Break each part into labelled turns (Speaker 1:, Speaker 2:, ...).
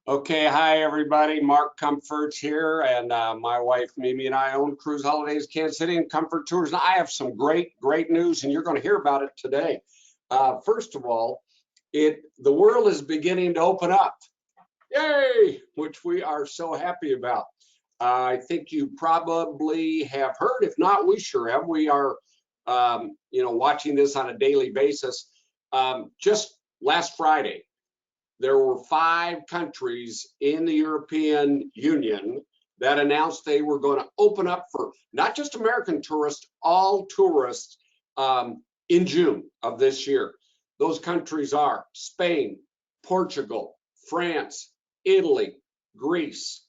Speaker 1: Okay, hi everybody. Mark Comforts here, and my wife Mimi and I own Cruise Holidays Kansas City and Comfort Tours. And I have some great news, and you're going to hear about it today. First of all, the world is beginning to open up. Yay! Which we are so happy about. I think you probably have heard. If not, we sure have. We are, watching this on a daily basis. Just last Friday, there were 5 countries in the European Union that announced they were going to open up for not just American tourists, all tourists in June of this year. Those countries are Spain, Portugal, France, Italy, Greece,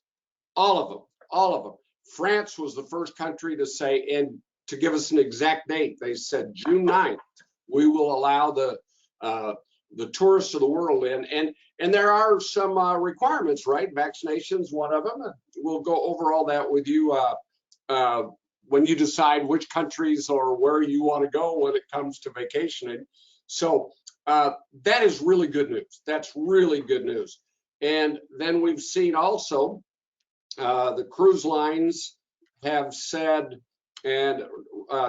Speaker 1: all of them. France was the first country to say, and to give us an exact date, they said June 9th, we will allow the tourists of the world in, and there are some requirements, right? Vaccinations, one of them. We'll go over all that with you when you decide which countries or where you want to go when it comes to vacationing. So that is really good news. That's really good news. And then we've seen also the cruise lines have said, and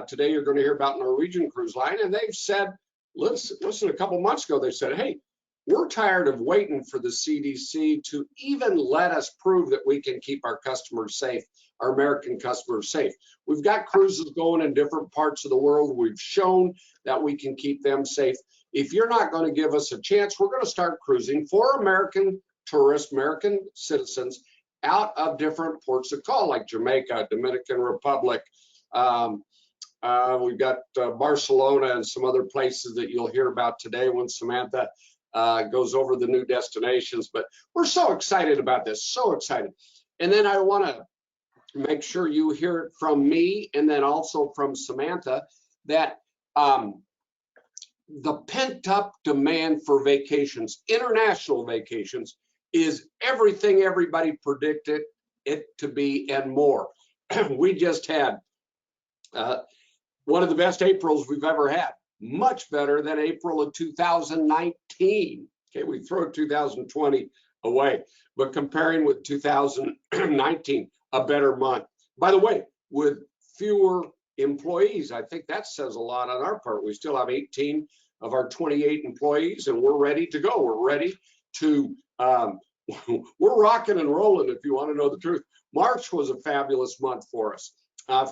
Speaker 1: today you're going to hear about Norwegian Cruise Line, and they've said, listen, a couple months ago, they said, hey, we're tired of waiting for the CDC to even let us prove that we can keep our customers safe, our American customers safe. We've got cruises going in different parts of the world. We've shown that we can keep them safe. If you're not going to give us a chance, we're going to start cruising for American tourists, American citizens out of different ports of call, like Jamaica, Dominican Republic. We've got Barcelona and some other places that you'll hear about today when Samantha goes over the new destinations. But we're so excited about this, so excited. And then I want to make sure you hear it from me and then also from Samantha that the pent-up demand for vacations, international vacations, is everything everybody predicted it to be and more. We just had one of the best Aprils we've ever had, much better than April of 2019. Okay, we throw 2020 away, but comparing with 2019, a better month. By the way, with fewer employees, I think that says a lot on our part. We still have 18 of our 28 employees, and we're ready to go. We're ready to, we're rocking and rolling, if you want to know the truth. March was a fabulous month for us.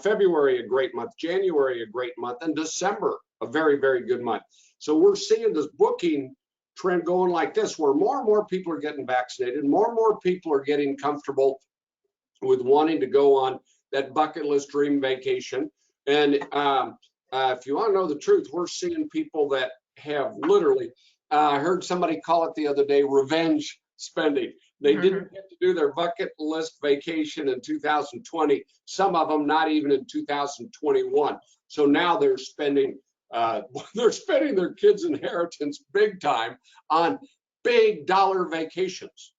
Speaker 1: February, a great month. January, a great month. And December, a very, very good month. So we're seeing this booking trend going like this, where more and more people are getting vaccinated, more and more people are getting comfortable with wanting to go on that bucket list dream vacation. And if you want to know the truth, we're seeing people that have literally, I heard somebody call it the other day, revenge spending. They didn't get to do their bucket list vacation in 2020, some of them not even in 2021. So now they're spending their kids' inheritance big time on big dollar vacations.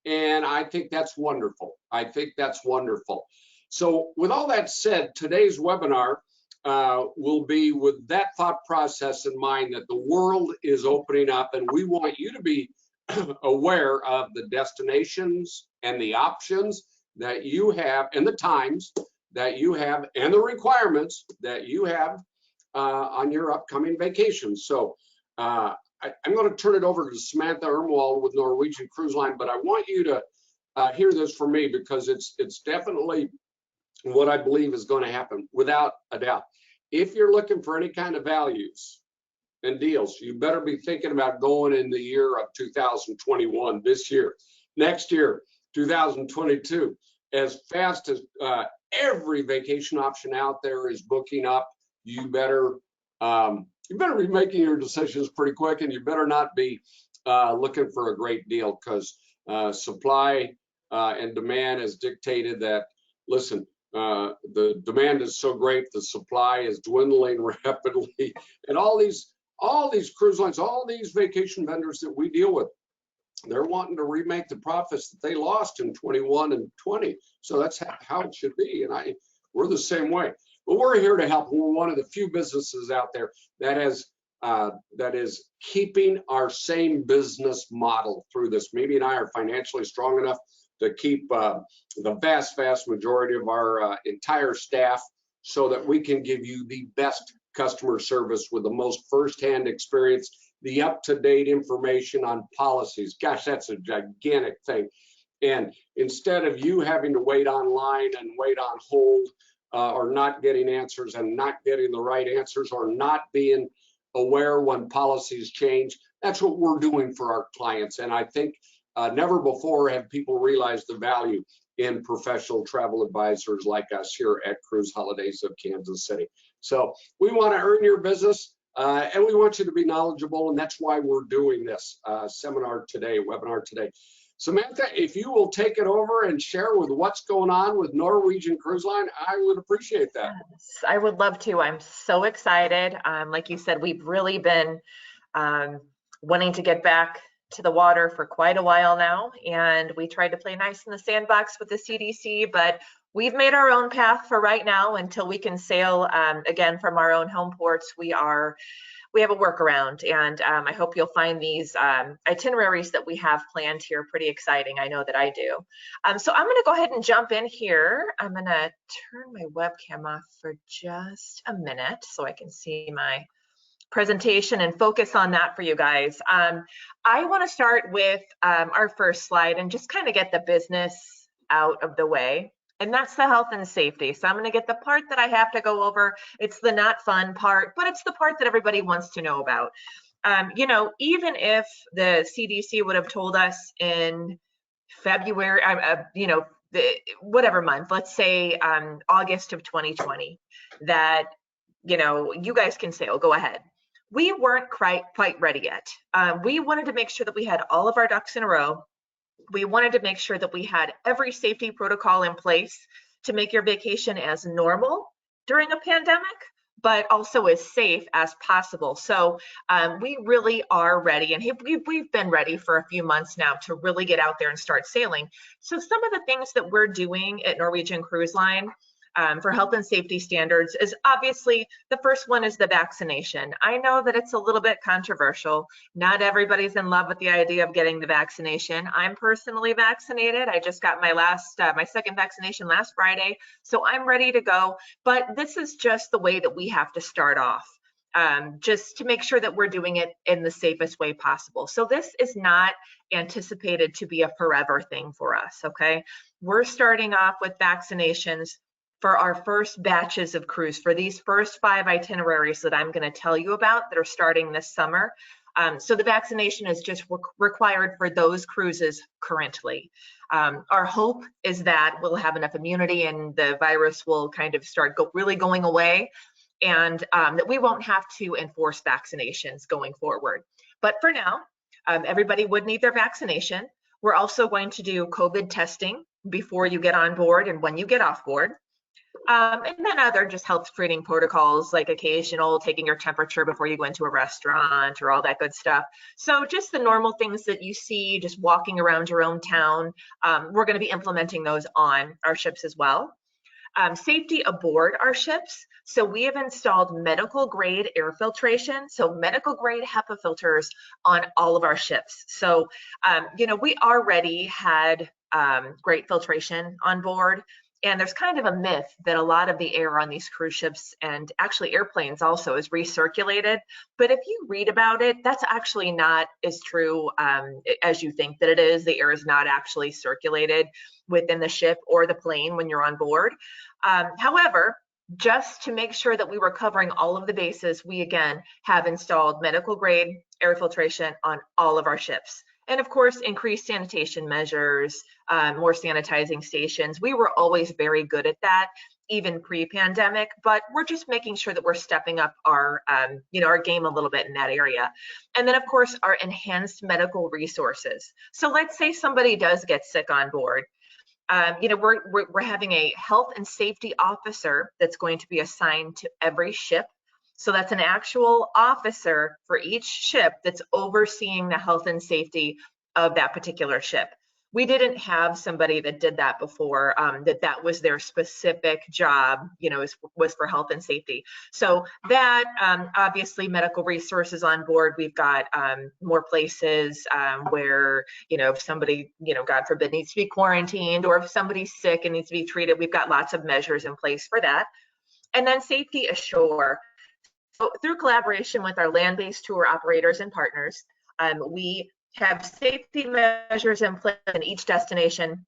Speaker 1: And I think that's wonderful. I think that's wonderful. So with all that said, today's webinar will be with that thought process in mind, that the world is opening up and we want you to be aware of the destinations and the options that you have and the times that you have and the requirements that you have on your upcoming vacations. So I'm going to turn it over to Samantha Irmwald with Norwegian Cruise Line, but I want you to hear this from me, because it's definitely what I believe is going to happen, without a doubt. If you're looking for any kind of values and deals, you better be thinking about going in the year of 2021, this year. Next year, 2022, as fast as every vacation option out there is booking up, you better be making your decisions pretty quick, and you better not be looking for a great deal, because supply and demand has dictated that, listen, the demand is so great, the supply is dwindling rapidly, and all these cruise lines, all these vacation vendors that we deal with, they're wanting to remake the profits that they lost in 21 and 20. So that's how it should be, and we're the same way. But we're here to help. We're one of the few businesses out there that has that is keeping our same business model through this. Mimi and I are financially strong enough to keep the vast majority of our entire staff so that we can give you the best customer service with the most firsthand experience, the up-to-date information on policies. Gosh, that's a gigantic thing. And instead of you having to wait online and wait on hold or not getting answers and not getting the right answers or not being aware when policies change, that's what we're doing for our clients. And I think never before have people realized the value in professional travel advisors like us here at Cruise Holidays of Kansas City. So we want to earn your business and we want you to be knowledgeable, and that's why we're doing this webinar today. Samantha, if you will take it over and share with what's going on with Norwegian Cruise Line, I would appreciate that.
Speaker 2: Yes, I would love to. I'm so excited. Like you said, we've really been wanting to get back to the water for quite a while now, and we tried to play nice in the sandbox with the CDC, but we've made our own path for right now until we can sail again from our own home ports. We have a workaround, and I hope you'll find these itineraries that we have planned here pretty exciting. I know that I do. So I'm going to go ahead and jump in here. I'm going to turn my webcam off for just a minute so I can see my presentation and focus on that for you guys. I want to start with our first slide and just kind of get the business out of the way. And that's the health and safety. So I'm going to get the part that I have to go over. It's the not fun part, but it's the part that everybody wants to know about. You know, even if the CDC would have told us in February, you know, whatever month, let's say August of 2020, that, you know, you guys can sail, go ahead. We weren't quite ready yet. We wanted to make sure that we had all of our ducks in a row. We wanted to make sure that we had every safety protocol in place to make your vacation as normal during a pandemic, but also as safe as possible. So we really are ready, and we've been ready for a few months now to really get out there and start sailing. So some of the things that we're doing at Norwegian Cruise Line for health and safety standards is obviously the first one is the vaccination. I know that it's a little bit controversial. Not everybody's in love with the idea of getting the vaccination. I'm personally vaccinated. I just got my second vaccination last Friday, so I'm ready to go. But this is just the way that we have to start off, just to make sure that we're doing it in the safest way possible. So this is not anticipated to be a forever thing for us, okay? We're starting off with vaccinations for our first batches of cruise, for these first 5 itineraries that I'm going to tell you about that are starting this summer. So the vaccination is just required for those cruises currently. Our hope is that we'll have enough immunity and the virus will kind of start really going away, and that we won't have to enforce vaccinations going forward. But for now, everybody would need their vaccination. We're also going to do COVID testing before you get on board and when you get off board. And then other just health screening protocols like occasional taking your temperature before you go into a restaurant or all that good stuff. So just the normal things that you see just walking around your own town, we're going to be implementing those on our ships as well. Safety aboard our ships. So we have installed medical grade air filtration, so medical grade HEPA filters on all of our ships. So, you know, we already had great filtration on board. And there's kind of a myth that a lot of the air on these cruise ships and actually airplanes also is recirculated. But if you read about it, that's actually not as true as you think that it is. The air is not actually circulated within the ship or the plane when you're on board. However, just to make sure that we were covering all of the bases, we again have installed medical grade air filtration on all of our ships. And of course, increased sanitation measures, more sanitizing stations. We were always very good at that, even pre-pandemic, but we're just making sure that we're stepping up our, you know, our game a little bit in that area. And then of course, our enhanced medical resources. So let's say somebody does get sick on board. You know, we're having a health and safety officer that's going to be assigned to every ship. So that's an actual officer for each ship that's overseeing the health and safety of that particular ship. we didn't have somebody that did that before, that was their specific job, was for health and safety. So that, obviously medical resources on board, we've got more places where, if somebody, God forbid, needs to be quarantined, or if somebody's sick and needs to be treated, we've got lots of measures in place for that. And then safety ashore. So through collaboration with our land-based tour operators and partners, we have safety measures in place in each destination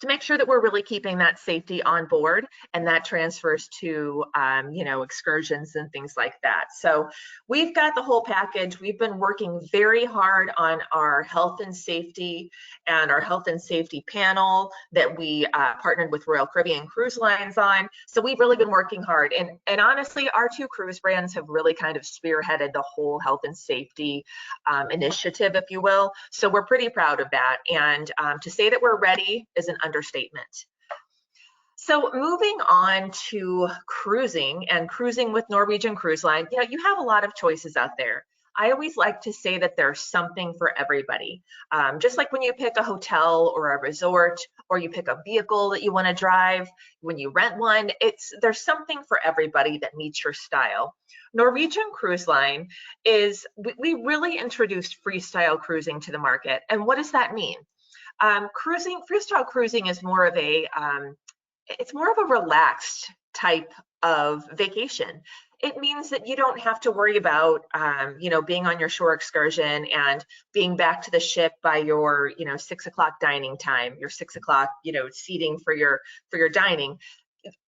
Speaker 2: to make sure that we're really keeping that safety on board, and that transfers to, excursions and things like that. So we've got the whole package. We've been working very hard on our health and safety and our health and safety panel that we partnered with Royal Caribbean Cruise Lines on. So we've really been working hard. And honestly, our two cruise brands have really kind of spearheaded the whole health and safety initiative, if you will. So we're pretty proud of that. And to say that we're ready is an understatement. So moving on to cruising and cruising with Norwegian Cruise Line, you have a lot of choices out there. I always like to say that there's something for everybody. Just like when you pick a hotel or a resort, or you pick a vehicle that you want to drive, when you rent one, there's something for everybody that meets your style. Norwegian Cruise Line we really introduced freestyle cruising to the market. And what does that mean? Freestyle cruising is more of a relaxed type of vacation. It means that you don't have to worry about, being on your shore excursion and being back to the ship by your, 6 o'clock dining time, your 6 o'clock, seating for your dining.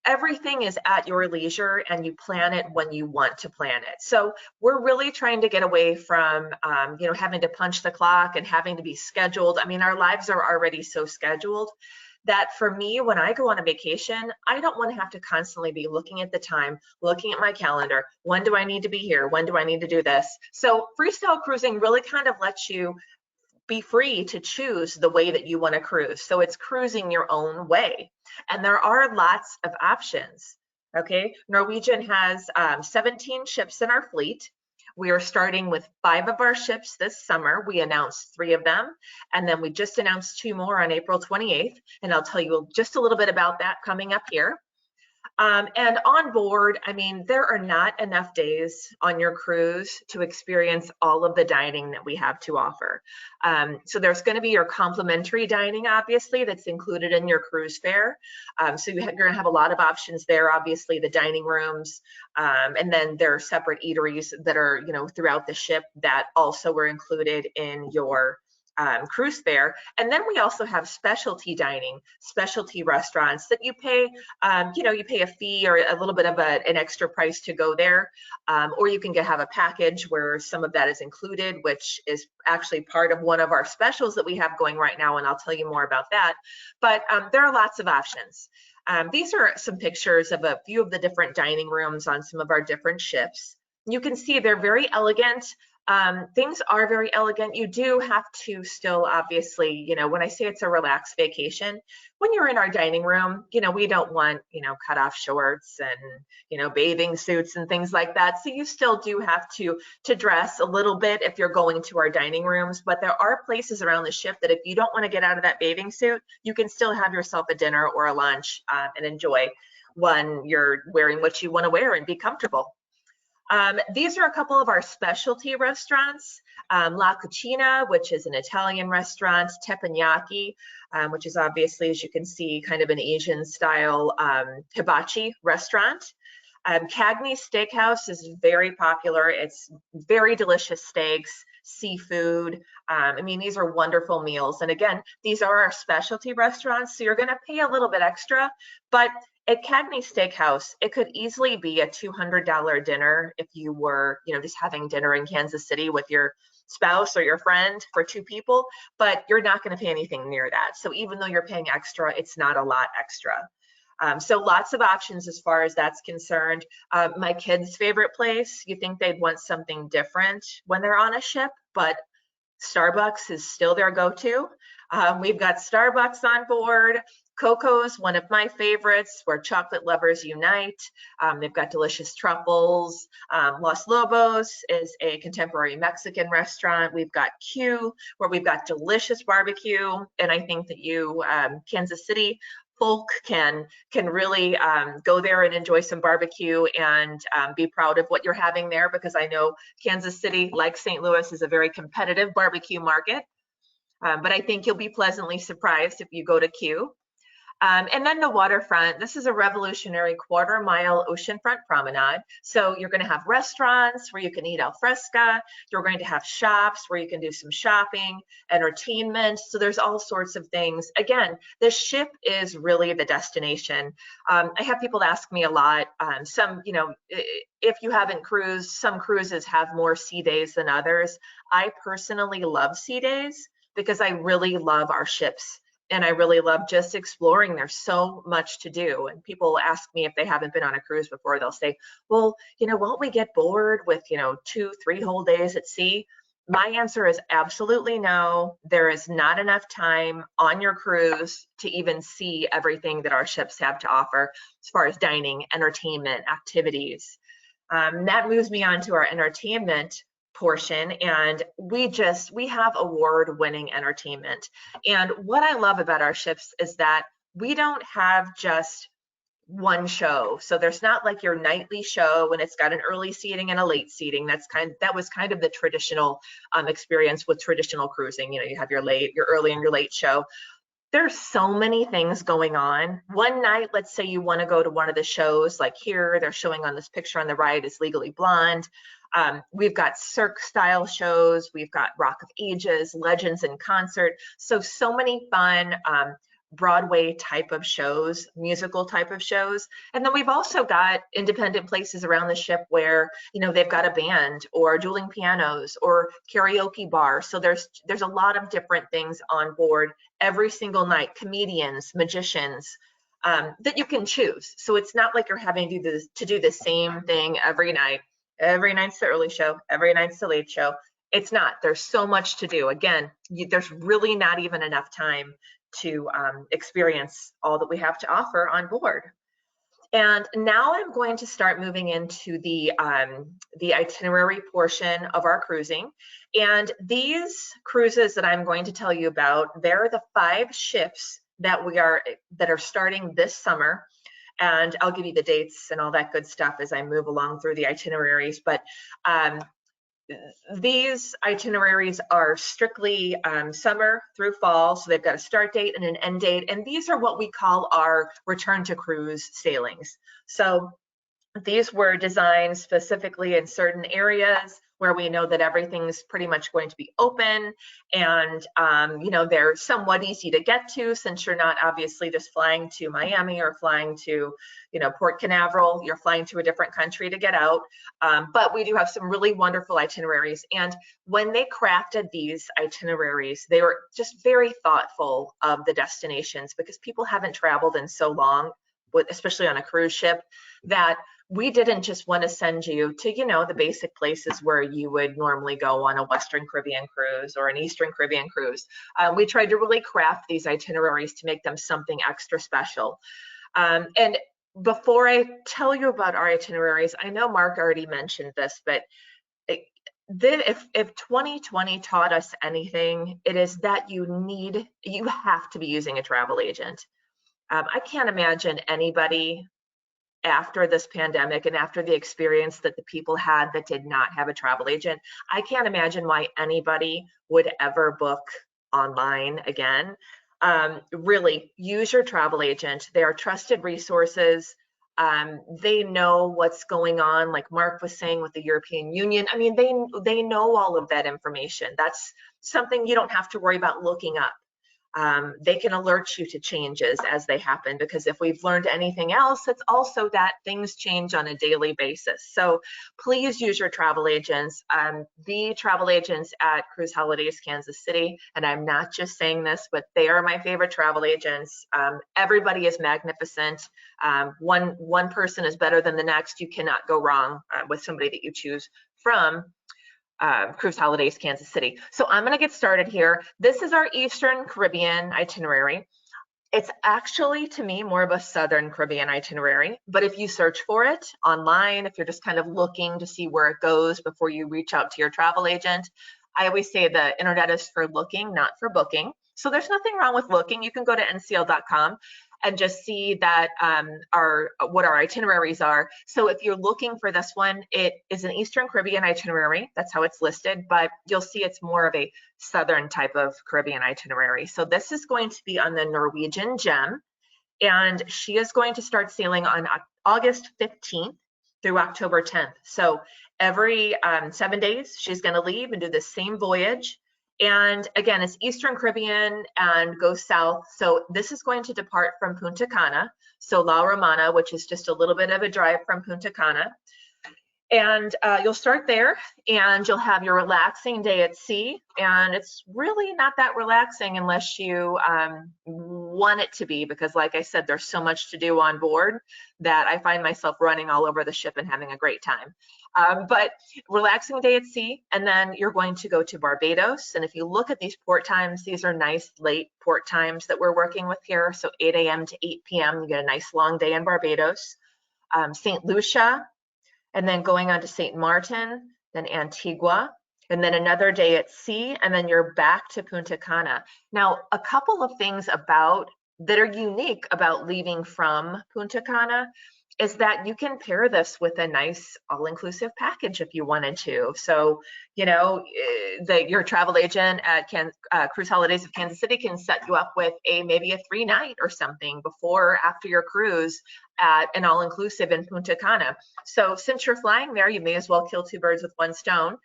Speaker 2: Everything is at your leisure, and you plan it when you want to plan it. So we're really trying to get away from, having to punch the clock and having to be scheduled. I mean, our lives are already so scheduled that for me, when I go on a vacation, I don't want to have to constantly be looking at the time, looking at my calendar. When do I need to be here? When do I need to do this? So freestyle cruising really kind of lets you be free to choose the way that you want to cruise. So it's cruising your own way. And there are lots of options. Okay, Norwegian has 17 ships in our fleet. We are starting with 5 of our ships this summer. We announced 3 of them, and then we just announced 2 more on April 28th. And I'll tell you just a little bit about that coming up here. And on board, I mean, there are not enough days on your cruise to experience all of the dining that we have to offer. So there's going to be your complimentary dining, obviously, that's included in your cruise fare. So you're going to have a lot of options there, obviously, the dining rooms, and then there are separate eateries that are, throughout the ship that also were included in your cruise fare. And then we also have specialty dining, specialty restaurants that you pay, you pay a fee or a little bit of an extra price to go there, or you can have a package where some of that is included, which is actually part of one of our specials that we have going right now, and I'll tell you more about that. But there are lots of options. These are some pictures of a few of the different dining rooms on some of our different ships. You can see they're very elegant. Things are very elegant. You do have to still, obviously, when I say it's a relaxed vacation, when you're in our dining room, we don't want, cut off shorts and, bathing suits and things like that. So you still do have to dress a little bit if you're going to our dining rooms, but there are places around the ship that if you don't want to get out of that bathing suit, you can still have yourself a dinner or a lunch and enjoy when you're wearing what you want to wear and be comfortable. These are a couple of our specialty restaurants. La Cucina, which is an Italian restaurant, Teppanyaki, which is obviously, as you can see, kind of an Asian style hibachi restaurant. Cagney Steakhouse is very popular. It's very delicious steaks, seafood. I mean, these are wonderful meals. And again, these are our specialty restaurants, so you're going to pay a little bit extra, but at Cagney Steakhouse, it could easily be a $200 dinner if you were, just having dinner in Kansas City with your spouse or your friend for 2 people, but you're not going to pay anything near that. So even though you're paying extra, it's not a lot extra. So lots of options as far as that's concerned. My kids' favorite place, you think they'd want something different when they're on a ship, but Starbucks is still their go-to. We've got Starbucks on board. Coco's one of my favorites, where chocolate lovers unite. They've got delicious truffles. Los Lobos is a contemporary Mexican restaurant. We've got Q, where we've got delicious barbecue. And I think that you, Kansas City folk can really go there and enjoy some barbecue and be proud of what you're having there, because I know Kansas City, like St. Louis, is a very competitive barbecue market. But I think you'll be pleasantly surprised if you go to Q. And then the waterfront, this is a revolutionary 1/4-mile oceanfront promenade. So you're going to have restaurants where you can eat al fresco. You're going to have shops where you can do some shopping, entertainment. So there's all sorts of things. Again, the ship is really the destination. I have people ask me a lot, some, you know, if you haven't cruised, some cruises have more sea days than others. I personally love sea days because I really love our ships. And I really love just exploring. There's so much to do. And people ask me if they haven't been on a cruise before, they'll say, well, you know, won't we get bored with, you know, 2-3 whole days at sea? My answer is absolutely no. There is not enough time on your cruise to even see everything that our ships have to offer as far as dining, entertainment, activities. That moves me on to our entertainment portion, and we have award-winning entertainment. And what I love about our ships is that we don't have just one show. So there's not like your nightly show and it's got an early seating and a late seating. That was kind of the traditional experience with traditional cruising. You know, you have your early and your late show. There's so many things going on. One night, let's say you want to go to one of the shows, like here, they're showing on this picture on the right is Legally Blonde. We've got Cirque style shows. We've got Rock of Ages, Legends in Concert. So many fun Broadway type of shows, musical type of shows. And then we've also got independent places around the ship where, you know, they've got a band or dueling pianos or karaoke bar. So there's a lot of different things on board every single night, comedians, magicians, that you can choose. So it's not like you're having to do the same thing every night. Every night's the early show, every night's the late show. It's not. There's so much to do. Again, there's really not even enough time to experience all that we have to offer on board. And now I'm going to start moving into the itinerary portion of our cruising. And these cruises that I'm going to tell you about, they're the 5 ships that are starting this summer. And I'll give you the dates and all that good stuff as I move along through the itineraries. But these itineraries are strictly summer through fall, so they've got a start date and an end date, and these are what we call our return to cruise sailings. So these were designed specifically in certain areas where we know that everything's pretty much going to be open, and you know, they're somewhat easy to get to since you're not obviously just flying to Miami or flying to, you know, Port Canaveral. You're flying to a different country to get out. But we do have some really wonderful itineraries. And when they crafted these itineraries, they were just very thoughtful of the destinations, because people haven't traveled in so long, especially on a cruise ship, that we didn't just want to send you to, you know, the basic places where you would normally go on a Western Caribbean cruise or an Eastern Caribbean cruise. We tried to really craft these itineraries to make them something extra special. And before I tell you about our itineraries, I know Mark already mentioned this, but if 2020 taught us anything, it is that you have to be using a travel agent. I can't imagine anybody after this pandemic and after the experience that the people had that did not have a travel agent, I can't imagine why anybody would ever book online again. Really, use your travel agent. They are trusted resources. They know what's going on, like Mark was saying with the European Union. I mean, they know all of that information. That's something you don't have to worry about looking up. They can alert you to changes as they happen, because if we've learned anything else, it's also that things change on a daily basis. So please use your travel agents. The travel agents at Cruise Holidays Kansas City, and I'm not just saying this, but they are my favorite travel agents. Everybody is magnificent. One person is better than the next. You cannot go wrong with somebody that you choose from Cruise Holidays Kansas City. So I'm going to get started here. This is our Eastern Caribbean itinerary. It's actually, to me, more of a Southern Caribbean itinerary, but if you search for it online, if you're just kind of looking to see where it goes before you reach out to your travel agent, I always say the internet is for looking, not for booking. So there's nothing wrong with looking. You can go to ncl.com and just see that what our itineraries are. So if you're looking for this one, it is an Eastern Caribbean itinerary. That's how it's listed, but you'll see it's more of a Southern type of Caribbean itinerary. So this is going to be on the Norwegian Gem, and she is going to start sailing on August 15th through October 10th. So every 7 days, she's going to leave and do the same voyage. And again, it's Eastern Caribbean and goes south. So this is going to depart from Punta Cana, so La Romana, which is just a little bit of a drive from Punta Cana. And you'll start there and you'll have your relaxing day at sea. And it's really not that relaxing unless you want it to be, because like I said, there's so much to do on board that I find myself running all over the ship and having a great time. But relaxing day at sea, and then you're going to go to Barbados. And if you look at these port times, these are nice late port times that we're working with here. So 8 a.m. to 8 p.m., you get a nice long day in Barbados. St. Lucia, and then going on to St. Martin, then Antigua, and then another day at sea, and then you're back to Punta Cana. Now, a couple of things that are unique about leaving from Punta Cana is that you can pair this with a nice all-inclusive package if you wanted to. So, you know, your travel agent at Cruise Holidays of Kansas City can set you up with maybe a 3-night or something before or after your cruise at an all-inclusive in Punta Cana. So since you're flying there, you may as well kill 2 birds with 1 stone.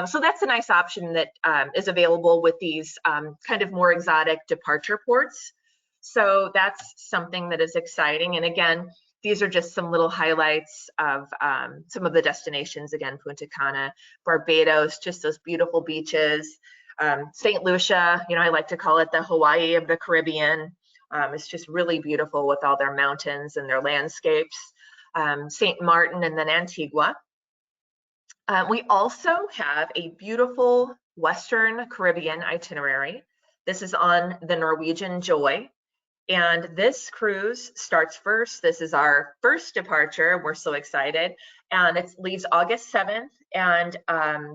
Speaker 2: So that's a nice option that is available with these kind of more exotic departure ports. So that's something that is exciting. And again, these are just some little highlights of some of the destinations. Again, Punta Cana, Barbados, just those beautiful beaches. St. Lucia, you know, I like to call it the Hawaii of the Caribbean. It's just really beautiful with all their mountains and their landscapes. St. Martin, and then Antigua. We also have a beautiful Western Caribbean itinerary. This is on the Norwegian Joy. And this cruise starts first. This is our first departure. We're so excited. And it leaves August 7th and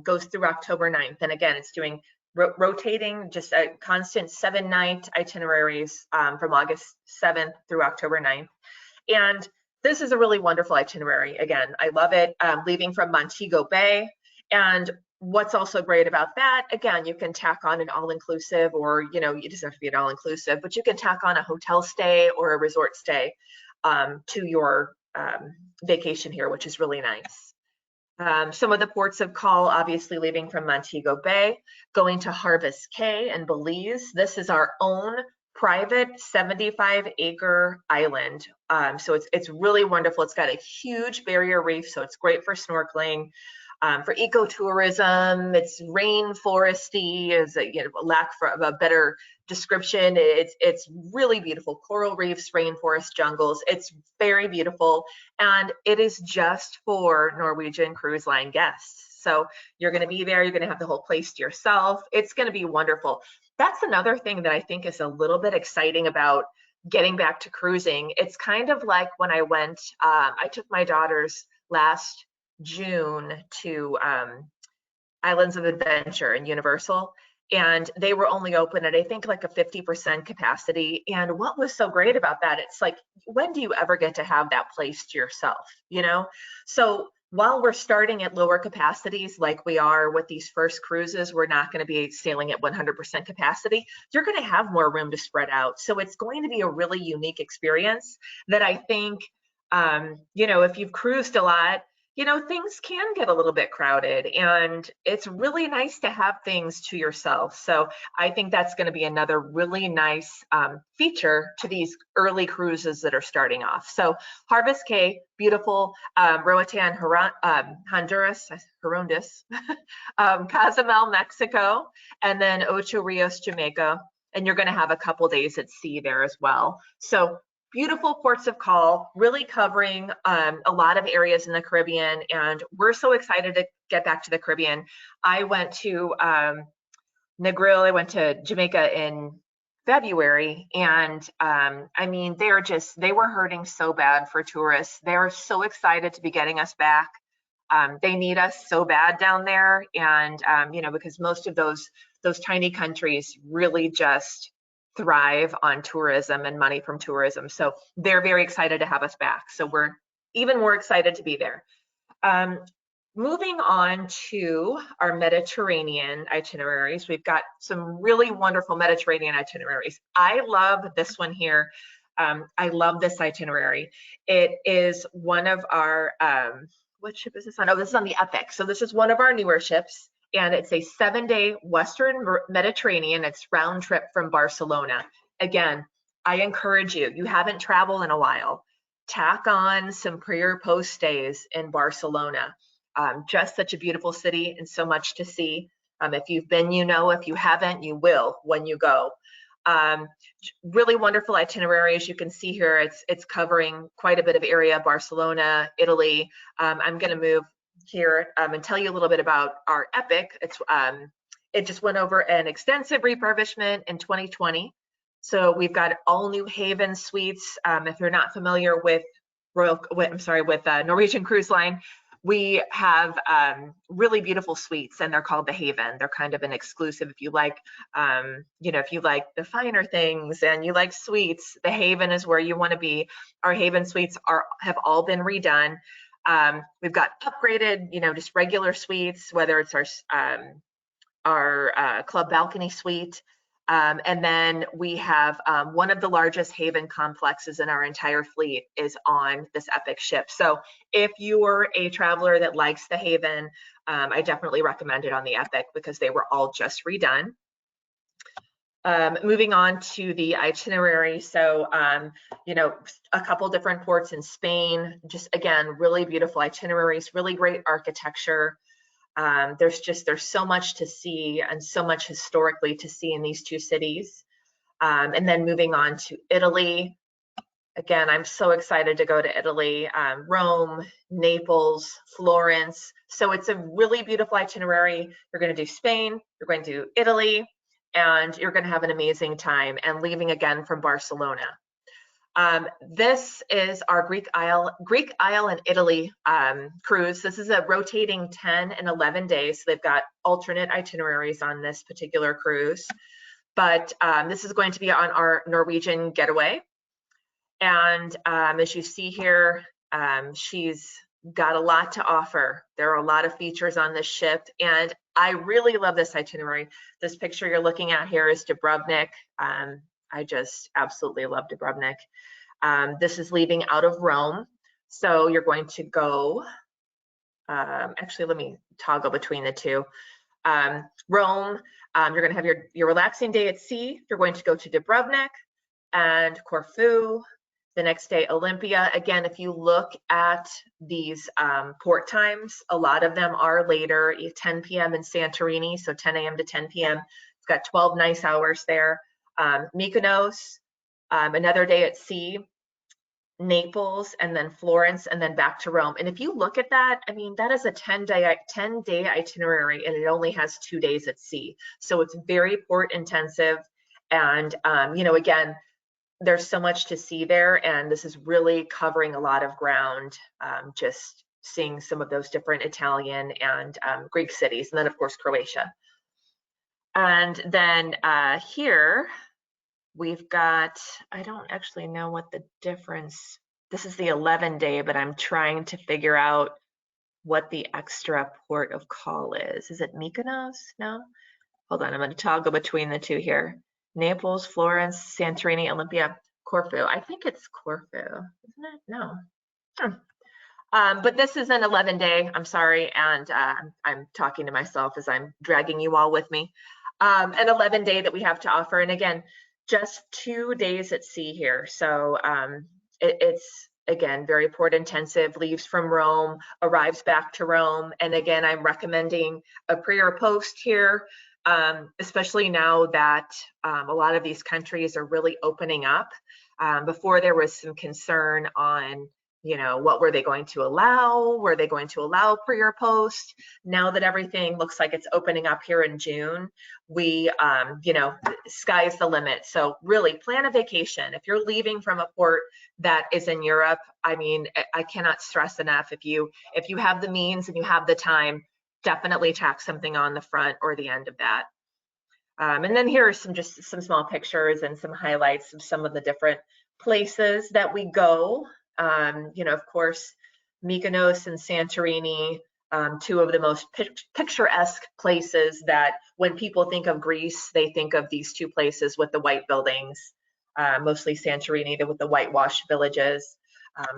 Speaker 2: goes through October 9th. And again, it's doing rotating, just a constant 7-night itineraries from August 7th through October 9th. And this is a really wonderful itinerary. Again, I love it. Leaving from Montego Bay. And what's also great about that, again, you can tack on an all-inclusive, or, you know, you just have to be an all-inclusive, but you can tack on a hotel stay or a resort stay to your vacation here, which is really nice. Some of the ports of call, obviously leaving from Montego Bay, going to Harvest Caye and Belize. This is our own private 75-acre island. So it's really wonderful. It's got a huge barrier reef, so it's great for snorkeling. For ecotourism, it's rainforesty, is a lack of a better description. It's really beautiful. Coral reefs, rainforest jungles. It's very beautiful, and it is just for Norwegian Cruise Line guests. So you're going to be there. You're going to have the whole place to yourself. It's going to be wonderful. That's another thing that I think is a little bit exciting about getting back to cruising. It's kind of like when I went. I took my daughters last June to Islands of Adventure and Universal, and they were only open at I think like a 50% capacity. And what was so great about that, it's like, when do you ever get to have that place to yourself, you know? So while we're starting at lower capacities like we are with these first cruises, we're not going to be sailing at 100% capacity. You're going to have more room to spread out, so it's going to be a really unique experience that I think you know, if you've cruised a lot, you know, things can get a little bit crowded, and it's really nice to have things to yourself. So I think that's going to be another really nice feature to these early cruises that are starting off. So Harvest Caye, beautiful, Roatan, Honduras, Cozumel, Mexico, and then Ocho Rios, Jamaica. And you're going to have a couple days at sea there as well. So beautiful ports of call, really covering a lot of areas in the Caribbean, and we're so excited to get back to the Caribbean. I went to Negril, I went to Jamaica in February, and I mean, they were hurting so bad for tourists. They're so excited to be getting us back. They need us so bad down there, and you know, because most of those tiny countries really just thrive on tourism and money from tourism. So they're very excited to have us back. So we're even more excited to be there. Moving on to our Mediterranean itineraries, we've got some really wonderful Mediterranean itineraries. I love this one here. I love this itinerary. It is one of our, what ship is this on? Oh, this is on the Epic. So this is one of our newer ships, and it's a 7-day Western Mediterranean. It's round trip from Barcelona. Again, I encourage you, you haven't traveled in a while, tack on some pre or post stays in Barcelona. Just such a beautiful city and so much to see. If you've been, you know. If you haven't, you will when you go. Really wonderful itinerary. As you can see here, it's covering quite a bit of area: Barcelona, Italy. I'm going to move here and tell you a little bit about our Epic. It just went over an extensive refurbishment in 2020. So we've got all new Haven suites. If you're not familiar with Norwegian Cruise Line, we have really beautiful suites, and they're called the Haven. They're kind of an exclusive. If you like, you know, if you like the finer things and you like suites, the Haven is where you want to be. Our Haven suites have all been redone. We've got upgraded, you know, just regular suites, whether it's our club balcony suite. And then we have one of the largest Haven complexes in our entire fleet is on this Epic ship. So if you're a traveler that likes the Haven, I definitely recommend it on the Epic because they were all just redone. Moving on to the itinerary. So, you know, a couple different ports in Spain, just again, really beautiful itineraries, really great architecture. There's so much to see and so much historically to see in these two cities. And then moving on to Italy. Again, I'm so excited to go to Italy, Rome, Naples, Florence. So it's a really beautiful itinerary. You're going to do Spain, you're going to do Italy, and you're going to have an amazing time, and leaving again from Barcelona. This is our Greek Isle and Italy cruise. This is a rotating 10 and 11 days. So they've got alternate itineraries on this particular cruise, but this is going to be on our Norwegian Getaway. And as you see here, she's got a lot to offer. There are a lot of features on this ship, and I really love this itinerary. This picture you're looking at here is Dubrovnik. I just absolutely love Dubrovnik. This is leaving out of Rome. So you're going to go, actually, let me toggle between the two. Rome, you're going to have your relaxing day at sea. You're going to go to Dubrovnik and Corfu. The next day, Olympia. Again, if you look at these port times, a lot of them are later, 10 p.m. in Santorini, so 10 a.m. to 10 p.m. It's got 12 nice hours there. Mykonos, another day at sea, Naples, and then Florence, and then back to Rome. And if you look at that, I mean, that is a 10-day itinerary, and it only has 2 days at sea. So it's very port intensive. And, you know, again, there's so much to see there, and this is really covering a lot of ground, just seeing some of those different Italian and Greek cities, and then of course Croatia. And then here we've got, I don't actually know what the difference, this is the 11-day, but I'm trying to figure out what the extra port of call is. Is it Mykonos? No? Hold on, I'm going to toggle between the two here. Naples, Florence, Santorini, Olympia, Corfu. I think it's Corfu, isn't it? No. But this is an 11-day, I'm sorry, and I'm talking to myself as I'm dragging you all with me. An 11-day that we have to offer, and again, just 2 days at sea here. So it's, again, very port intensive, leaves from Rome, arrives back to Rome, and again, I'm recommending a pre or post here. Especially now that a lot of these countries are really opening up. Before there was some concern on you know, what were they going to allow? Were they going to allow pre or post? Now that everything looks like it's opening up here in June, we, you know, sky's the limit. So really plan a vacation. If you're leaving from a port that is in Europe, I mean, I cannot stress enough, if you have the means and you have the time, definitely tack something on the front or the end of that. And then here are just some small pictures and some highlights of some of the different places that we go. You know, of course, Mykonos and Santorini, two of the most picturesque places that when people think of Greece, they think of these two places with the white buildings, mostly Santorini with the whitewashed villages.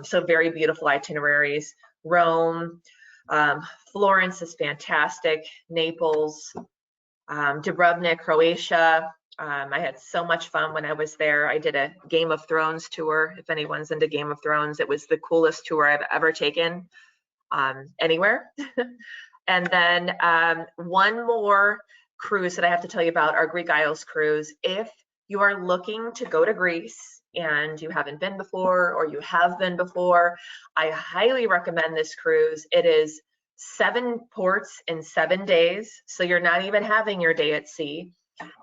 Speaker 2: So very beautiful itineraries. Rome, Florence is fantastic, Naples, Dubrovnik, Croatia. I had so much fun when I was there. I did a Game of Thrones tour. If anyone's into Game of Thrones, it was the coolest tour I've ever taken anywhere. And then one more cruise that I have to tell you about, our Greek Isles cruise. If you are looking to go to Greece and you haven't been before, or you have been before, I highly recommend this cruise. It is 7 ports in 7 days, so you're not even having your day at sea,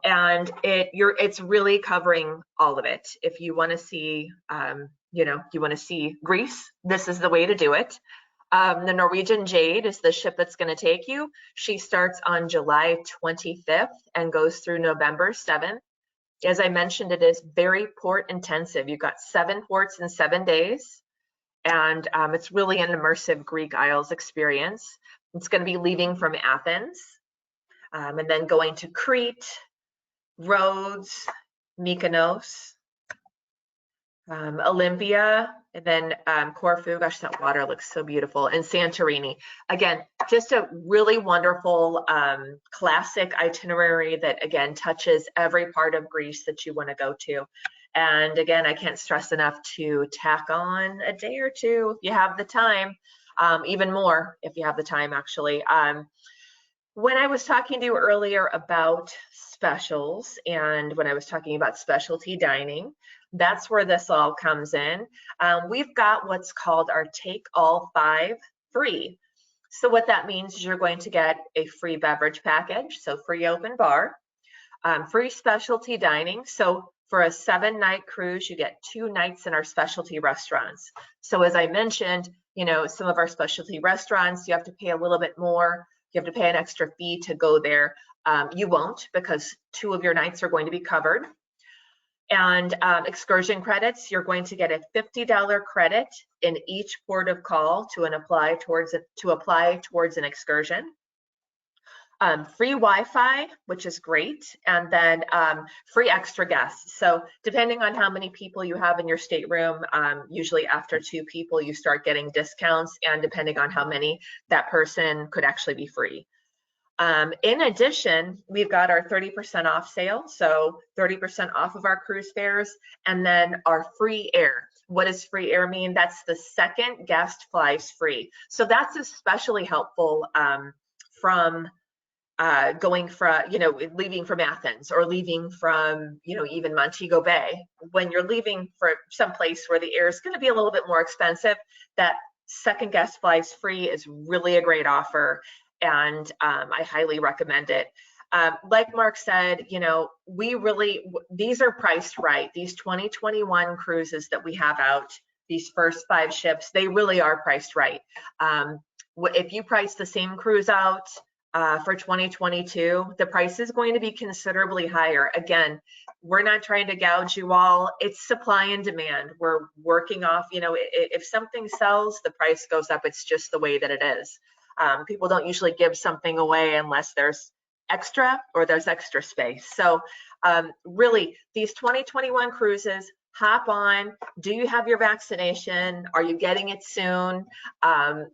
Speaker 2: and it's really covering all of it. If you want to see, you know, you want to see Greece, this is the way to do it. The Norwegian Jade is the ship that's going to take you. She starts on July 25th and goes through November 7th. As I mentioned, it is very port intensive. You've got 7 ports in 7 days. And it's really an immersive Greek Isles experience. It's going to be leaving from Athens and then going to Crete, Rhodes, Mykonos, Olympia, and then Corfu. Gosh, that water looks so beautiful. And Santorini. Again, just a really wonderful classic itinerary that, again, touches every part of Greece that you want to go to. And again, I can't stress enough to tack on a day or two if you have the time, even more if you have the time, actually. When I was talking to you earlier about specials and when I was talking about specialty dining, that's where this all comes in. We've got what's called our Take All 5 free. So what that means is you're going to get a free beverage package, so free open bar, free specialty dining. So for a 7-night cruise, you get 2 nights in our specialty restaurants. So as I mentioned, you know, some of our specialty restaurants, you have to pay a little bit more. You have to pay an extra fee to go there. You won't, because 2 of your nights are going to be covered. And excursion credits, you're going to get a $50 credit in each port of call to apply towards an excursion. Free Wi-Fi, which is great, and then free extra guests. So depending on how many people you have in your stateroom, usually after 2 people, you start getting discounts, and depending on how many, that person could actually be free. In addition, we've got our 30% off sale, so 30% off of our cruise fares, and then our free air. What does free air mean? That's the second guest flies free. So that's especially helpful from going from, you know, leaving from Athens or leaving from, you know, even Montego Bay. When you're leaving for some place where the air is going to be a little bit more expensive, that second guest flies free is really a great offer, and I highly recommend it. Like Mark said, you know, these are priced right. These 2021 cruises that we have out, these first 5 ships, they really are priced right. If you price the same cruise out for 2022, the price is going to be considerably higher. Again, we're not trying to gouge you all. It's supply and demand. We're working off, you know, if something sells, the price goes up. It's just the way that it is. People don't usually give something away unless there's extra or there's extra space. So really, these 2021 cruises, hop on. Do you have your vaccination? Are you getting it soon?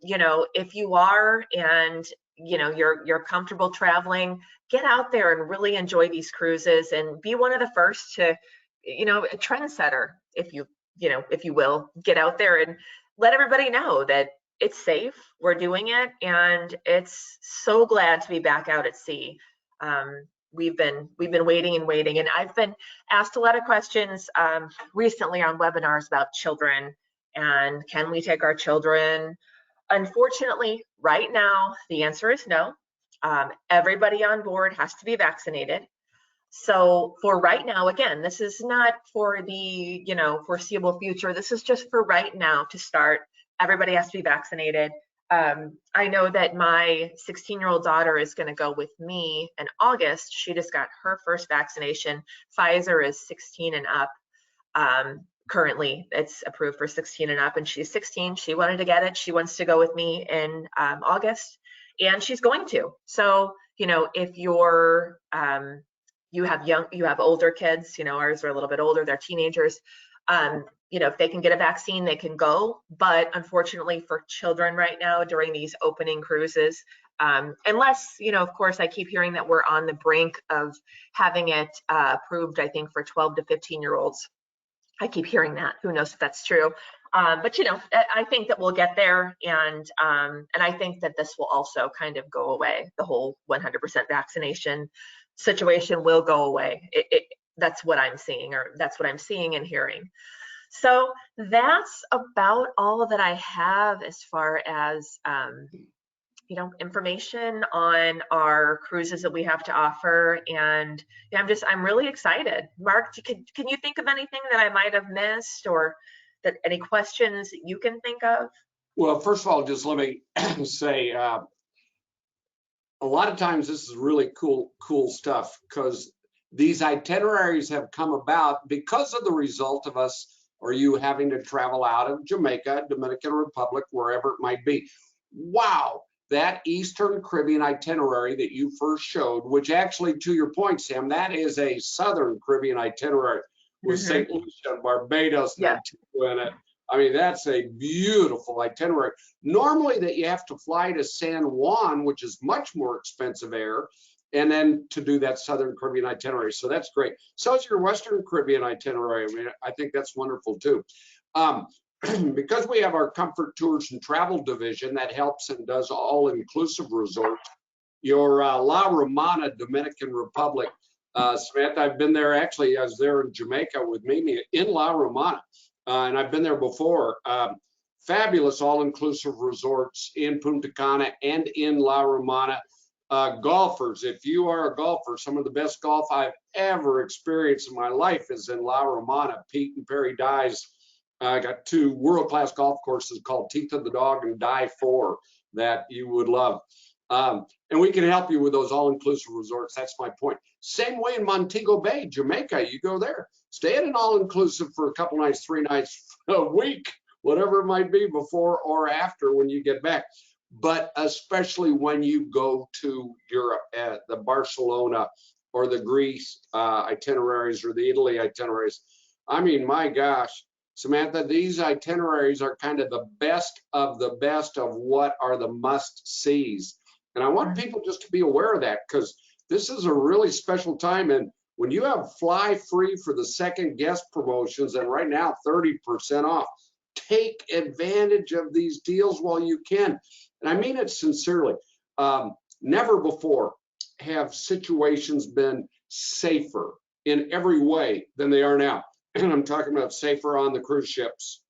Speaker 2: You know, if you are, and you know you're comfortable traveling, get out there and really enjoy these cruises and be one of the first to, you know, a trendsetter, if you will, get out there and let everybody know that it's safe, we're doing it, and it's so glad to be back out at sea. We've been waiting and waiting, and I've been asked a lot of questions recently on webinars about children And can we take our children? Unfortunately, right now, the answer is no. Everybody on board has to be vaccinated. So for right now, again, this is not for the foreseeable future. This is just for right now to start. Everybody has to be vaccinated. I know that my 16-year-old daughter is going to go with me in August. She just got her first vaccination. Pfizer is 16 and up. Currently, it's approved for 16 and up, and she's 16. She wanted to get it. She wants to go with me in August, and she's going to. So, if you're you have older kids, ours are a little bit older, they're teenagers. If they can get a vaccine, they can go. But unfortunately for children right now during these opening cruises, unless, of course, I keep hearing that we're on the brink of having it approved, I think, for 12 to 15-year-olds. I keep hearing that. Who knows if that's true? But I think that we'll get there, and I think that this will also kind of go away. The whole 100% vaccination situation will go away. That's what I'm seeing, or that's what I'm seeing and hearing. So that's about all that I have as far as information on our cruises that we have to offer. And I'm really excited. Mark, can you think of anything that I might have missed, or that any questions that you can think of?
Speaker 1: Well, first of all, just let me say, a lot of times this is really cool stuff, because these itineraries have come about because of the result of us or you having to travel out of Jamaica, Dominican Republic, wherever it might be. Wow, that Eastern Caribbean itinerary that you first showed, which actually, to your point, Sam, that is a Southern Caribbean itinerary with St. Lucia and Barbados and Antigua in it. I mean, that's a beautiful itinerary. Normally that you have to fly to San Juan, which is much more expensive air, and then to do that Southern Caribbean itinerary. So that's great. So is your Western Caribbean itinerary. I mean, I think that's wonderful too. Because we have our Comfort Tours and Travel division that helps and does all-inclusive resorts, your La Romana, Dominican Republic, Samantha, I've been there. Actually, I was there in Jamaica with Mimi in La Romana, and I've been there before. Fabulous all-inclusive resorts in Punta Cana and in La Romana. Golfers, if you are a golfer, some of the best golf I've ever experienced in my life is in La Romana. Pete and Perry Dye's got two world-class golf courses called Teeth of the Dog and Die 4 that you would love. And we can help you with those all-inclusive resorts. That's my point. Same way in Montego Bay, Jamaica, you go there, stay at an all-inclusive for a couple nights, 3 nights a week, whatever it might be, before or after when you get back. But especially when you go to Europe, at the Barcelona or the Greece itineraries or the Italy itineraries. I mean, my gosh, Samantha, these itineraries are kind of the best of what are the must-sees. And I want people just to be aware of that, because this is a really special time. And when you have fly free for the second guest promotions, and right now 30% off, take advantage of these deals while you can. And I mean it sincerely. Never before have situations been safer in every way than they are now. And I'm talking about safer on the cruise ships.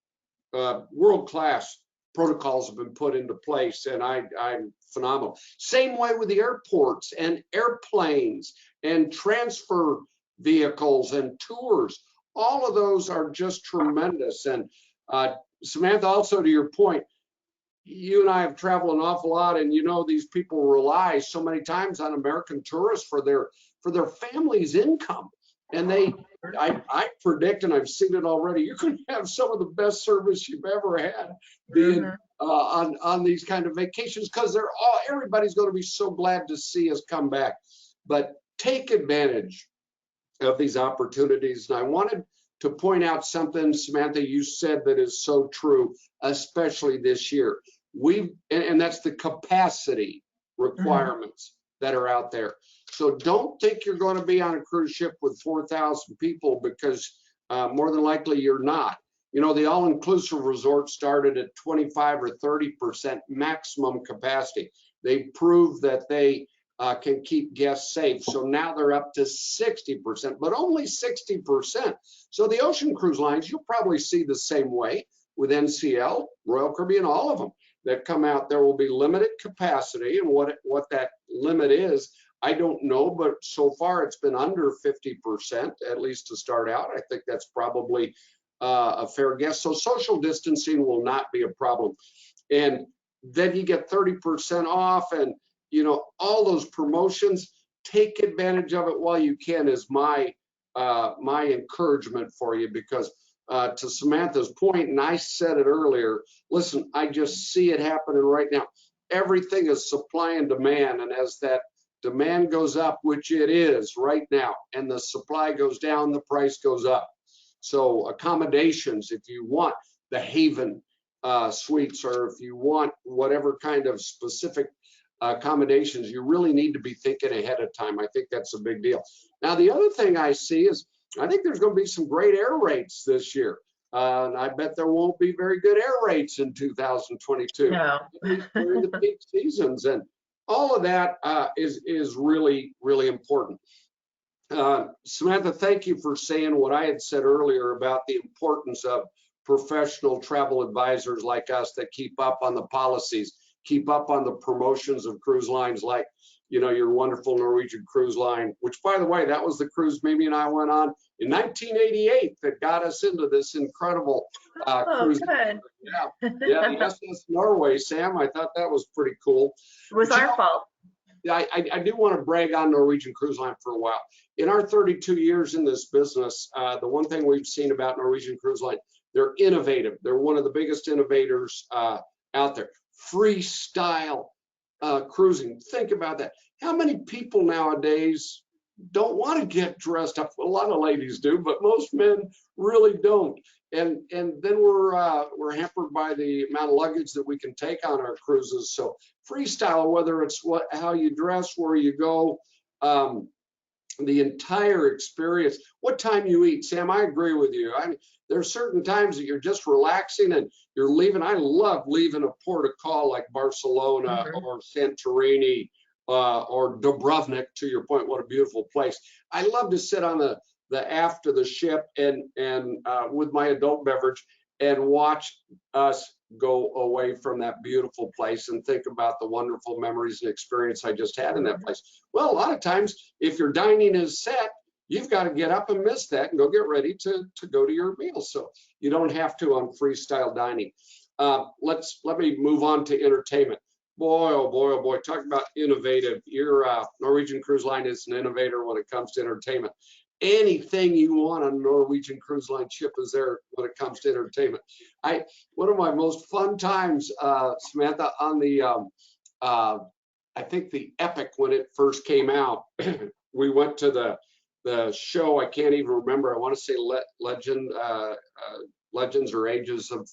Speaker 1: World-class protocols have been put into place, and I'm phenomenal. Same way with the airports and airplanes and transfer vehicles and tours. All of those are just tremendous. And Samantha, also to your point, you and I have traveled an awful lot, and these people rely so many times on American tourists for their family's income. And I predict, and I've seen it already, you can have some of the best service you've ever had being on these kind of vacations, because everybody's going to be so glad to see us come back. But take advantage of these opportunities. And I wanted to point out something, Samantha, you said that is so true, especially this year. And that's the capacity requirements that are out there. So don't think you're going to be on a cruise ship with 4,000 people, because more than likely you're not. The all-inclusive resort started at 25 or 30% maximum capacity. They proved that they can keep guests safe. So now they're up to 60%, but only 60%. So the ocean cruise lines, you'll probably see the same way. with NCL, Royal Caribbean, all of them that come out. There will be limited capacity, and what that limit is, I don't know, but so far it's been under 50%, at least to start out. I think that's probably a fair guess. So social distancing will not be a problem. And then you get 30% off, and all those promotions. Take advantage of it while you can is my encouragement for you, because to Samantha's point, and I said it earlier, listen, I just see it happening right now. Everything is supply and demand, and as that demand goes up, which it is right now, and the supply goes down, the price goes up. So accommodations, if you want the Haven suites, or if you want whatever kind of specific accommodations, you really need to be thinking ahead of time. I think that's a big deal. Now, the other thing I see is I think there's going to be some great air rates this year. And I bet there won't be very good air rates in 2022 during the peak seasons. And all of that is really, really important. Samantha, thank you for saying what I had said earlier about the importance of professional travel advisors like us that keep up on the policies, keep up on the promotions of cruise lines like, your wonderful Norwegian Cruise Line, which, by the way, that was the cruise Mimi and I went on in 1988 that got us into this incredible cruise.
Speaker 2: Good.
Speaker 1: Yeah, the SS Norway, Sam. I thought that was pretty cool.
Speaker 2: It was our fault.
Speaker 1: I do want to brag on Norwegian Cruise Line for a while. In our 32 years in this business, the one thing we've seen about Norwegian Cruise Line, they're innovative. They're one of the biggest innovators out there. Freestyle cruising. Think about that. How many people nowadays don't want to get dressed up? A lot of ladies do, but most men really don't. And then we're hampered by the amount of luggage that we can take on our cruises. So freestyle, whether it's how you dress, where you go, the entire experience, what time you eat. Sam, I agree with you. There are certain times that you're just relaxing and you're leaving. I love leaving a port of call like Barcelona or Santorini or Dubrovnik, to your point. What a beautiful place. I love to sit on the aft of the ship and with my adult beverage and watch us go away from that beautiful place and think about the wonderful memories and experience I just had in that place. Well, a lot of times, if your dining is set, you've got to get up and miss that and go get ready to go to your meal. So you don't have to on freestyle dining. Let me move on to entertainment. Boy, oh boy, oh boy, talk about innovative. Your Norwegian Cruise Line is an innovator when it comes to entertainment. Anything you want on a Norwegian Cruise Line ship is there when it comes to entertainment. One of my most fun times, Samantha, on the I think the Epic, when it first came out, we went to the show. I can't even remember. I want to say Legends or Ages of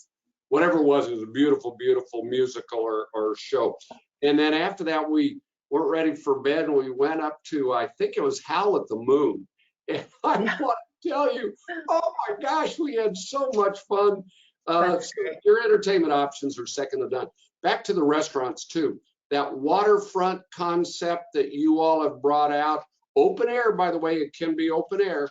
Speaker 1: whatever it was. It was a beautiful, beautiful musical or show. And then after that, we weren't ready for bed, and we went up to, I think it was Howl at the Moon. And I want to tell you, oh my gosh, we had so much fun. So your entertainment options are second to none. Back to the restaurants too. That waterfront concept that you all have brought out, open air, by the way, it can be open air,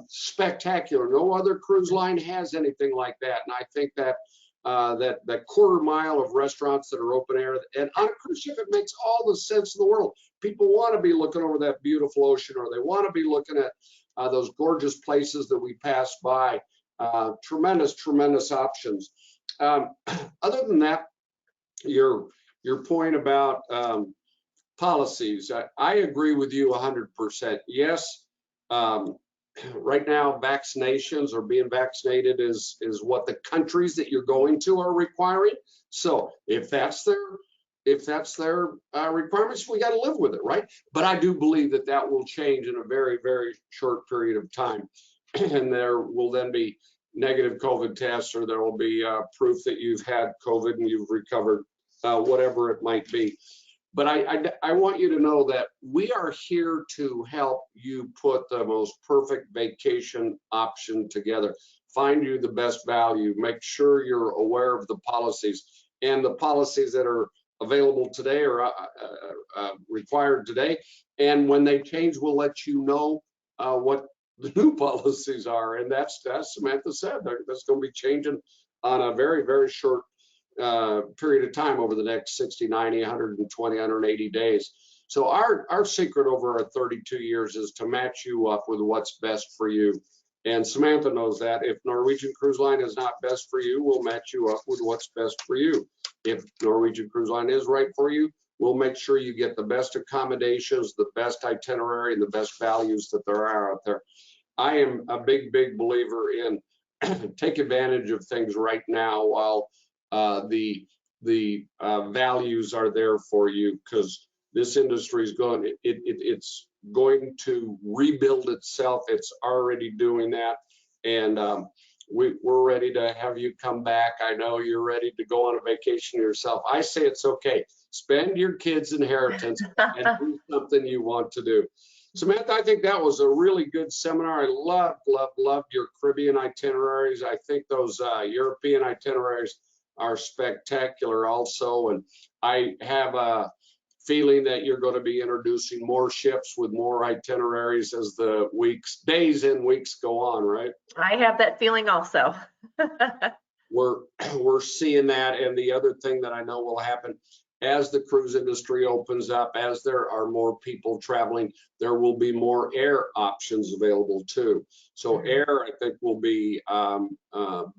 Speaker 1: spectacular. No other cruise line has anything like that. And I think that that quarter mile of restaurants that are open air, and on a cruise ship, it makes all the sense in the world. People want to be looking over that beautiful ocean, or they want to be looking at those gorgeous places that we pass by. Tremendous, tremendous options. Other than that, your point about policies, I agree with you 100%. Yes, right now, vaccinations or being vaccinated is what the countries that you're going to are requiring. So if that's their requirements, we got to live with it, right? But I do believe that will change in a very, very short period of time, and there will then be negative COVID tests, or there will be proof that you've had COVID and you've recovered, whatever it might be. But I want you to know that we are here to help you put the most perfect vacation option together, find you the best value, make sure you're aware of the policies, and the policies that are available today or required today. And when they change, we'll let you know what the new policies are. And that's Samantha said, that's going to be changing on a very, very short period of time over the next 60, 90, 120, 180 days. So our secret over our 32 years is to match you up with what's best for you. And Samantha knows that. If Norwegian Cruise Line is not best for you, we'll match you up with what's best for you. If Norwegian Cruise Line is right for you, we'll make sure you get the best accommodations, the best itinerary, and the best values that there are out there. I am a big, big believer in take advantage of things right now while the values are there for you, because this industry is going, it's going to rebuild itself. It's already doing that. And we're ready to have you come back. I know you're ready to go on a vacation yourself. I say it's okay. Spend your kids' inheritance and do something you want to do. Samantha, I think that was a really good seminar. I loved your Caribbean itineraries. I think those European itineraries are spectacular also. And I have a feeling that you're going to be introducing more ships with more itineraries as the days and weeks go on, right?
Speaker 2: I have that feeling also.
Speaker 1: We're seeing that. And the other thing that I know will happen as the cruise industry opens up, as there are more people traveling, there will be more air options available too. So air, I think, will be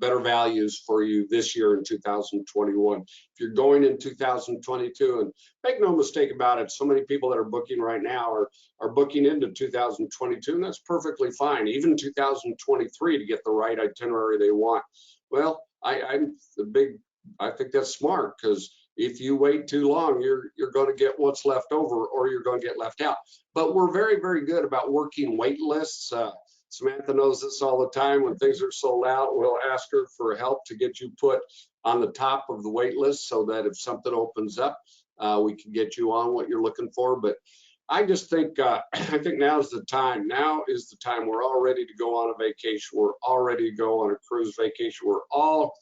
Speaker 1: better values for you this year in 2021. If you're going in 2022, and make no mistake about it, so many people that are booking right now are booking into 2022, and that's perfectly fine. Even 2023 to get the right itinerary they want. Well, I think that's smart, because if you wait too long, you're going to get what's left over, or you're going to get left out. But we're very, very good about working wait lists. Samantha knows this all the time. When things are sold out, we'll ask her for help to get you put on the top of the wait list, so that if something opens up, we can get you on what you're looking for. But I just think I think now's the time. Now is the time. We're all ready to go on a vacation. We're all ready to go on a cruise vacation. We're all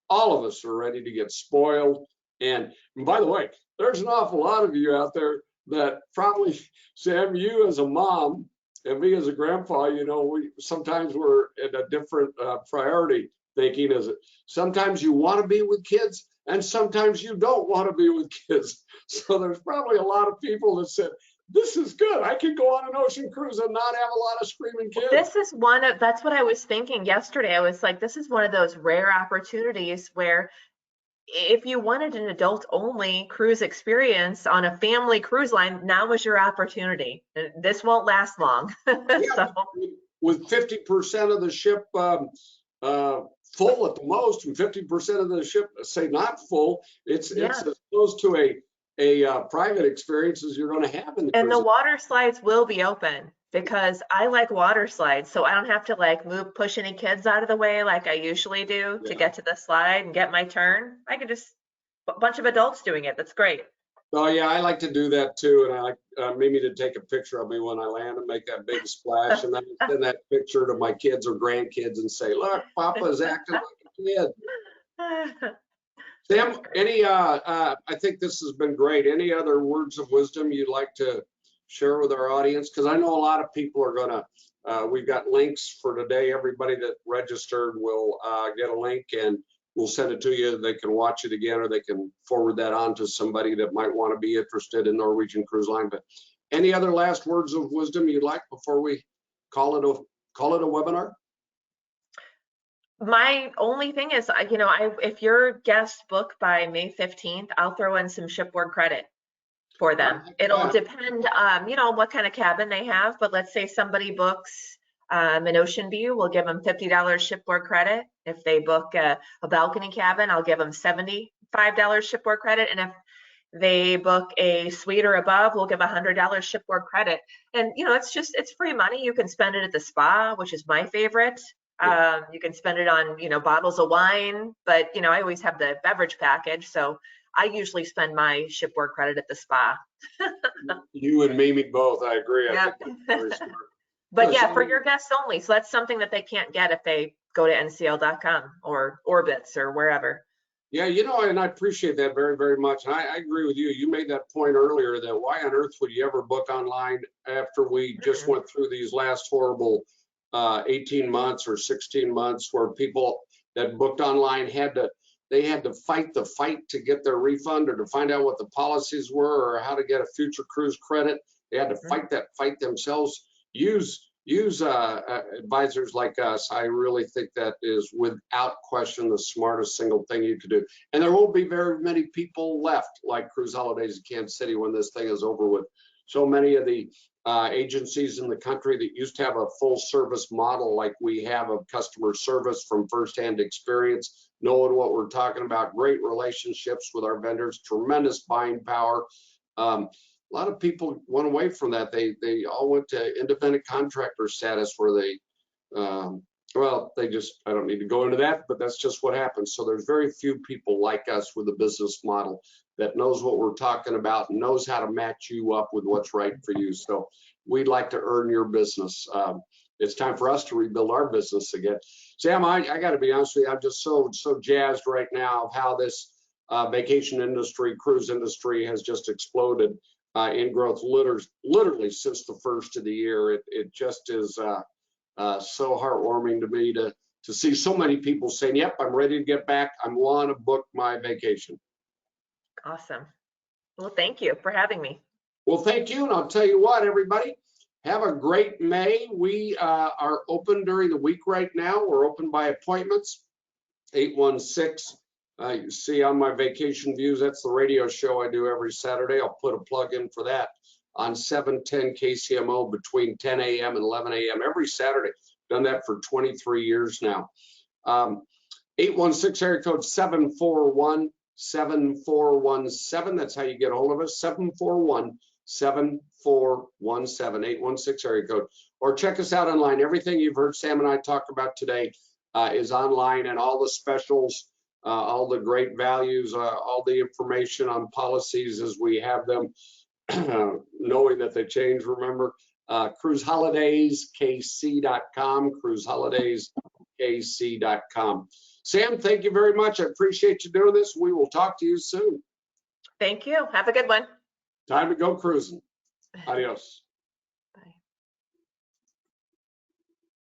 Speaker 1: of us are ready to get spoiled. And by the way, there's an awful lot of you out there that probably, Sam, you as a mom and me as a grandpa, you know, sometimes we're at a different priority thinking. Is it sometimes you want to be with kids and sometimes you don't want to be with kids. So there's probably a lot of people that said, this is good. I can go on an ocean cruise and not have a lot of screaming kids.
Speaker 2: This is that's what I was thinking yesterday. I was like, this is one of those rare opportunities where if you wanted an adult only cruise experience on a family cruise line, now is your opportunity. This won't last long.
Speaker 1: Yeah, with 50% of the ship full at the most, and 50% of the ship say not full, it's as close to a private experience as you're going to have in the cruise.
Speaker 2: And the water slides will be open, because I like water slides, so I don't have to like push any kids out of the way like I usually do to get to the slide and get my turn. I could just a bunch of adults doing it. That's great.
Speaker 1: Oh yeah, I like to do that too, and I like Mimi to take a picture of me when I land and make that big splash, and then send that picture to my kids or grandkids and say, "Look, Papa's acting like a kid." Sam, I think this has been great. Any other words of wisdom you'd like to share with our audience? Because I know a lot of people are gonna, we've got links for today. Everybody that registered will get a link, and we'll send it to you. They can watch it again, or they can forward that on to somebody that might want to be interested in Norwegian Cruise Line. But any other last words of wisdom you'd like before we call it a webinar?
Speaker 2: My only thing is, you know, if your guests book by May 15th, I'll throw in some shipboard credit for them. It'll depend, you know, what kind of cabin they have. But let's say somebody books an ocean view, we'll give them $50 shipboard credit. If they book a balcony cabin, I'll give them $75 shipboard credit. And if they book a suite or above, we'll give $100 shipboard credit. And, you know, it's free money. You can spend it at the spa, which is my favorite. You can spend it on, you know, bottles of wine, but, you know, I always have the beverage package. So I usually spend my shipboard credit at the spa.
Speaker 1: You and Mimi both, I agree.
Speaker 2: Yeah.
Speaker 1: I think that's very smart.
Speaker 2: But yeah, for your guests only. So that's something that they can't get if they go to ncl.com or Orbitz or wherever.
Speaker 1: Yeah, you know, and I appreciate that very, very much. And I agree with you. You made that point earlier that why on earth would you ever book online after we just went through these last horrible 18 months or 16 months where people that booked online they had to fight the fight to get their refund or to find out what the policies were or how to get a future cruise credit. They had to fight that fight themselves. Use advisors like us. I really think that is without question the smartest single thing you could do. And there won't be very many people left like Cruise Holidays in Kansas City when this thing is over with. So many of the agencies in the country that used to have a full service model like we have of customer service from firsthand experience, knowing what we're talking about, great relationships with our vendors, tremendous buying power. A lot of people went away from that. They all went to independent contractor status where they, well, they just, I don't need to go into that, but that's just what happens. So there's very few people like us with a business model that knows what we're talking about and knows how to match you up with what's right for you. So we'd like to earn your business. It's time for us to rebuild our business again. Sam, I got to be honest with you, I'm just so jazzed right now of how this vacation industry, cruise industry has just exploded in growth literally since the first of the year. It just is so heartwarming to me to see so many people saying, yep, I'm ready to get back. I want to book my vacation.
Speaker 2: Awesome. Well, thank you for having me.
Speaker 1: Well, thank you. And I'll tell you what, everybody, have a great May. We are open during the week right now. We're open by appointments. 816. You see on my Vacation Views, that's the radio show I do every Saturday. I'll put a plug in for that on 710 KCMO between 10 a.m. and 11 a.m. every Saturday. Done that for 23 years now. 816 area code 741-7417. That's how you get a hold of us. 741-7417. 816 area code. Or check us out online. Everything you've heard Sam and I talk about today is online, and all the specials, all the great values, all the information on policies as we have them, knowing that they change, remember, cruiseholidays.kc.com, cruiseholidays.kc.com. Sam, thank you very much. I appreciate you doing this. We will talk to you soon.
Speaker 2: Thank you. Have a good one.
Speaker 1: Time to go cruising. Adios.